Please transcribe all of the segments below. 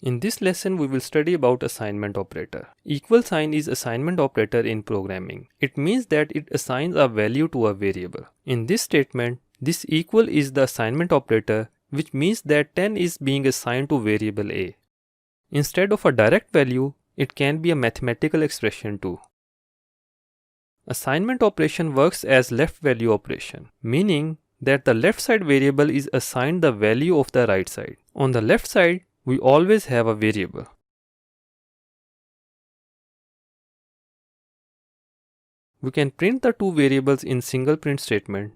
In this lesson, we will study about assignment operator. Equal sign is assignment operator in programming. It means that it assigns a value to a variable. In this statement, this equal is the assignment operator, which means that 10 is being assigned to variable A. Instead of a direct value, it can be a mathematical expression too. Assignment operation works as left value operation, meaning that the left side variable is assigned the value of the right side. On the left side, we always have a variable. We can print the two variables in single print statement.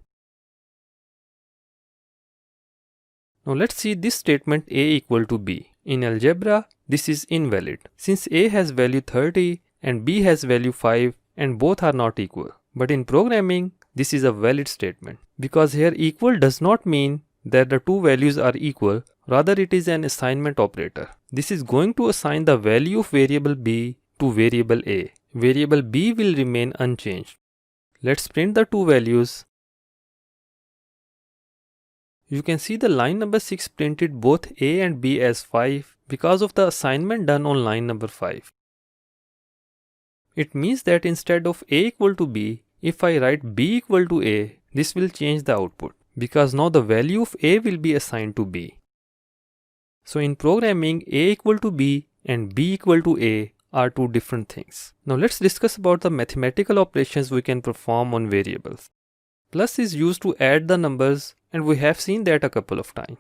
Now let's see this statement A equal to B. In algebra, this is invalid since A has value 30 and B has value 5 and both are not equal. But in programming, this is a valid statement because here equal does not mean that the two values are equal, rather it is an assignment operator. This is going to assign the value of variable B to variable A. Variable B will remain unchanged. Let's print the two values. You can see the line number 6 printed both A and B as 5 because of the assignment done on line number 5. It means that instead of A equal to B, if I write B equal to A, this will change the output because now the value of A will be assigned to B. So in programming, A equal to B and B equal to A are two different things. Now let's discuss about the mathematical operations we can perform on variables. Plus is used to add the numbers and we have seen that a couple of times.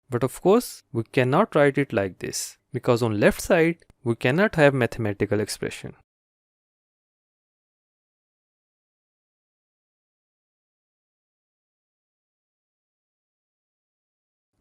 But of course, we cannot write it like this because on left side, we cannot have mathematical expression.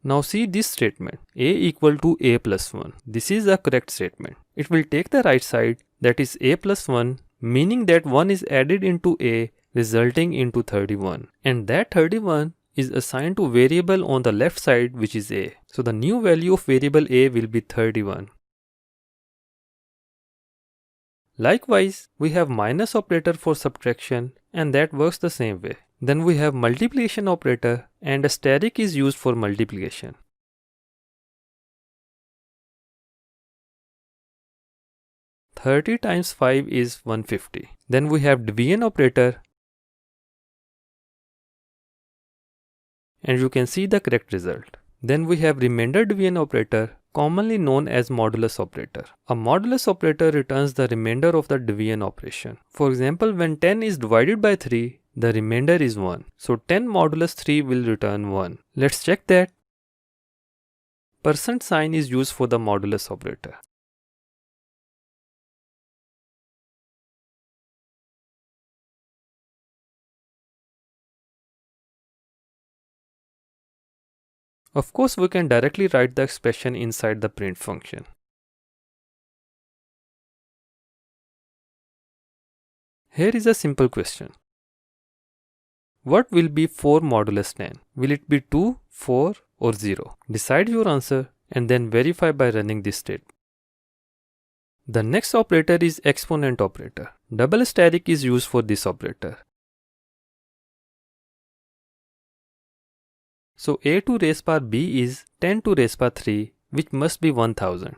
Now see this statement, A equal to A plus 1. This is a correct statement. It will take the right side, that is A plus 1, meaning that 1 is added into A, resulting into 31. And that 31 is assigned to variable on the left side, which is A. So the new value of variable A will be 31. Likewise, we have minus operator for subtraction and that works the same way. Then we have multiplication operator and asterisk is used for multiplication. "30 times 5 is 150. Then we have division operator and you can see the correct result. Then we have remainder division operator, commonly known as modulus operator. A modulus operator returns the remainder of the division operation. For example, when 10 is divided by 3, the remainder is 1. So 10 modulus 3 will return 1. Let's check that. Percent sign is used for the modulus operator. Of course, we can directly write the expression inside the print function. Here is a simple question. What will be 4 modulus 10? Will it be 2, 4 or 0? Decide your answer and then verify by running this statement. The next operator is exponent operator. Double asterisk is used for this operator. So A to raise power B is 10 to raise power 3, which must be 1000.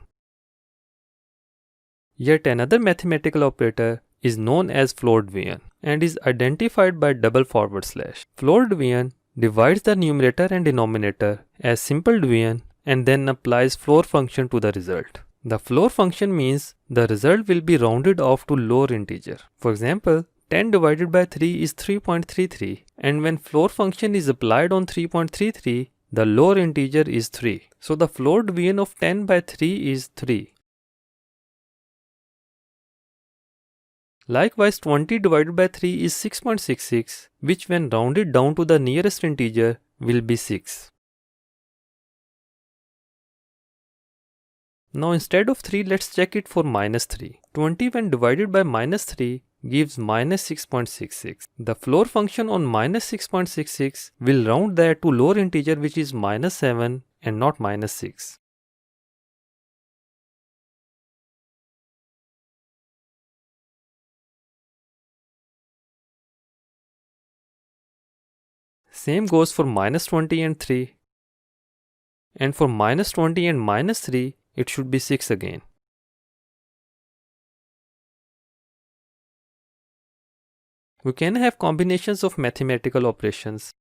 Yet another mathematical operator is known as floor division and is identified by double forward slash. Floor division divides the numerator and denominator as simple division and then applies floor function to the result. The floor function means the result will be rounded off to lower integer. For example, 10 divided by 3 is 3.33 and when floor function is applied on 3.33, the lower integer is 3. So the floor division of 10 by 3 is 3. Likewise, 20 divided by 3 is 6.66, which when rounded down to the nearest integer will be 6. Now instead of 3, let's check it for minus 3. 20 when divided by minus 3 gives minus 6.66. The floor function on minus 6.66 will round that to lower integer which is minus 7 and not minus 6. Same goes for minus 20 and 3. And for -20 and -3, it should be 6 again. We can have combinations of mathematical operations.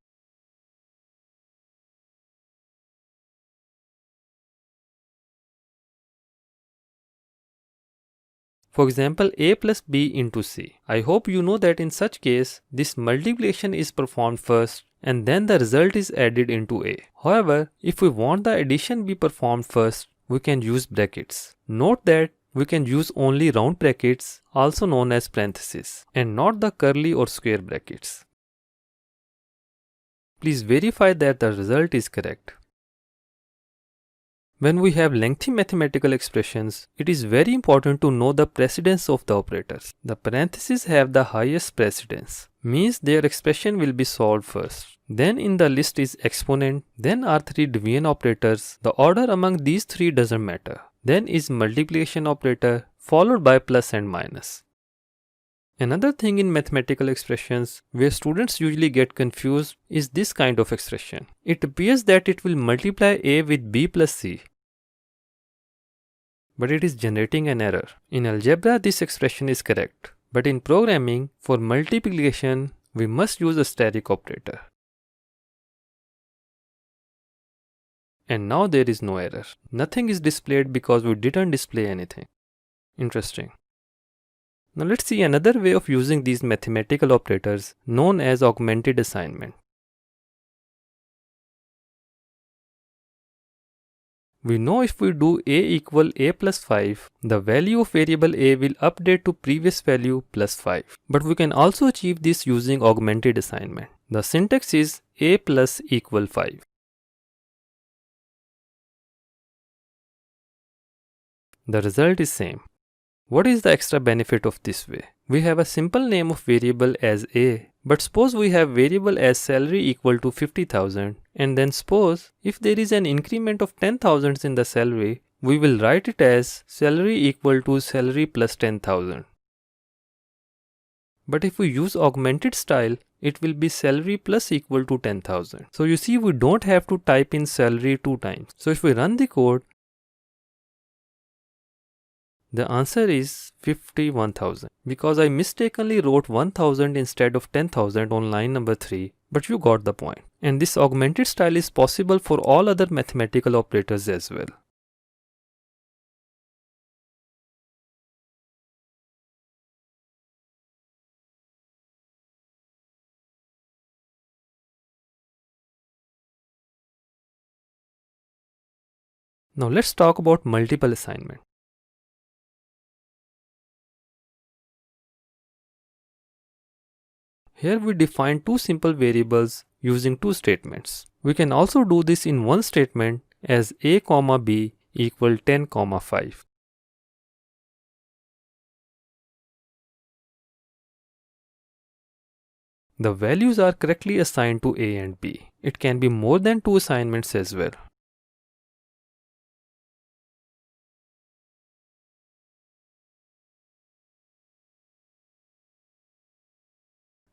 For example, a plus b into c. I hope you know that in such case, this multiplication is performed first and then the result is added into a. However, if we want the addition be performed first, we can use brackets. Note that we can use only round brackets, also known as parentheses, and not the curly or square brackets. Please verify that the result is correct. When we have lengthy mathematical expressions, it is very important to know the precedence of the operators. The parentheses have the highest precedence, means their expression will be solved first. Then in the list is exponent, then are three division operators. The order among these three doesn't matter. Then is multiplication operator, followed by plus and minus. Another thing in mathematical expressions where students usually get confused is this kind of expression. It appears that it will multiply a with b plus c, but it is generating an error. In algebra, this expression is correct, but in programming, for multiplication, we must use a static operator. And now there is no error. Nothing is displayed because we didn't display anything. Interesting. Now let's see another way of using these mathematical operators known as augmented assignment. We know if we do a equal a plus 5, the value of variable a will update to previous value plus 5. But we can also achieve this using augmented assignment. The syntax is a plus equal 5. The result is same. What is the extra benefit of this way? We have a simple name of variable as a, but suppose we have variable as salary equal to 50,000, and then suppose if there is an increment of 10,000 in the salary, we will write it as salary equal to salary plus 10,000. But if we use augmented style, it will be salary plus equal to 10,000. So you see, we don't have to type in salary 2 times. So if we run the code, the answer is 51,000 because I mistakenly wrote 1000 instead of 10,000 on line number 3, but you got the point. And this augmented style is possible for all other mathematical operators as well. Now let's talk about multiple assignment. Here we define two simple variables using two statements. We can also do this in one statement as a comma b equal 10 comma 5. The values are correctly assigned to a and b. It can be more than two assignments as well.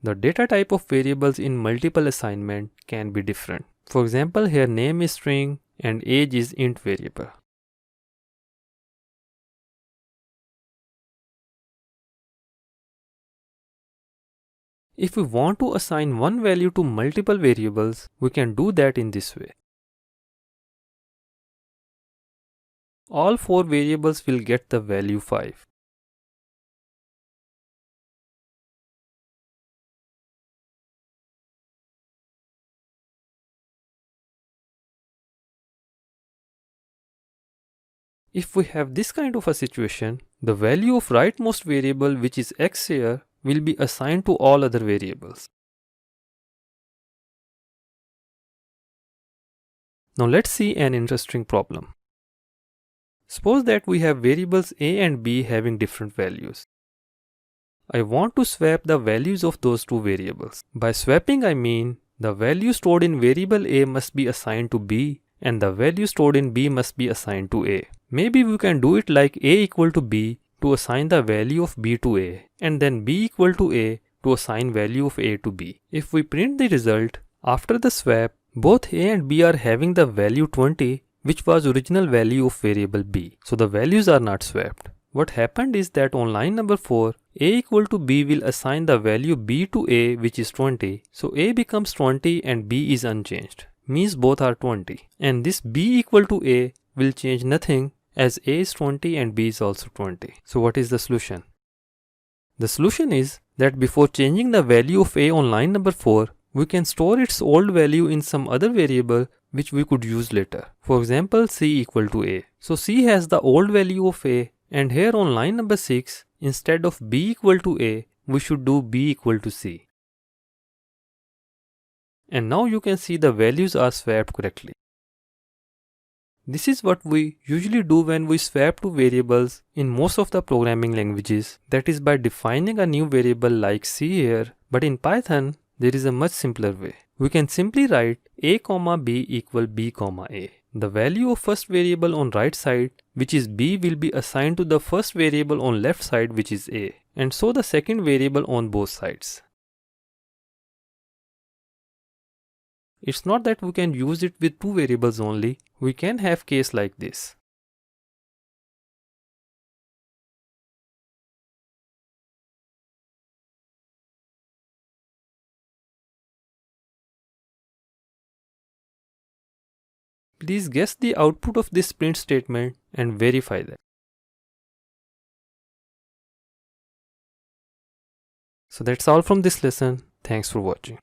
The data type of variables in multiple assignment can be different. For example, here name is string and age is int variable. If we want to assign one value to multiple variables, we can do that in this way. All 4 variables will get the value 5. If we have this kind of a situation, the value of rightmost variable, which is x here, will be assigned to all other variables. Now let's see an interesting problem. Suppose that we have variables a and b having different values. I want to swap the values of those two variables. By swapping, I mean the value stored in variable a must be assigned to b and the value stored in b must be assigned to a. Maybe we can do it like a equal to b to assign the value of b to a and then b equal to a to assign value of a to b. If we print the result, after the swap, both a and b are having the value 20 which was original value of variable b. So the values are not swapped. What happened is that on line number 4, a equal to b will assign the value b to a, which is 20. So a becomes 20 and b is unchanged, means both are 20. And this b equal to a will change nothing as a is 20 and b is also 20. So what is the solution? The solution is that before changing the value of a on line number 4, we can store its old value in some other variable which we could use later. For example, c equal to a. So c has the old value of a, and here on line number 6, instead of b equal to a, we should do b equal to c. And now you can see the values are swapped correctly. This is what we usually do when we swap two variables in most of the programming languages, that is by defining a new variable like c here, but in Python, there is a much simpler way. We can simply write a comma b equal b comma a. The value of first variable on right side, which is b, will be assigned to the first variable on left side, which is a, and so the second variable on both sides. It's not that we can use it with two variables only, we can have case like this. Please guess the output of this print statement and verify that. So that's all from this lesson. Thanks for watching.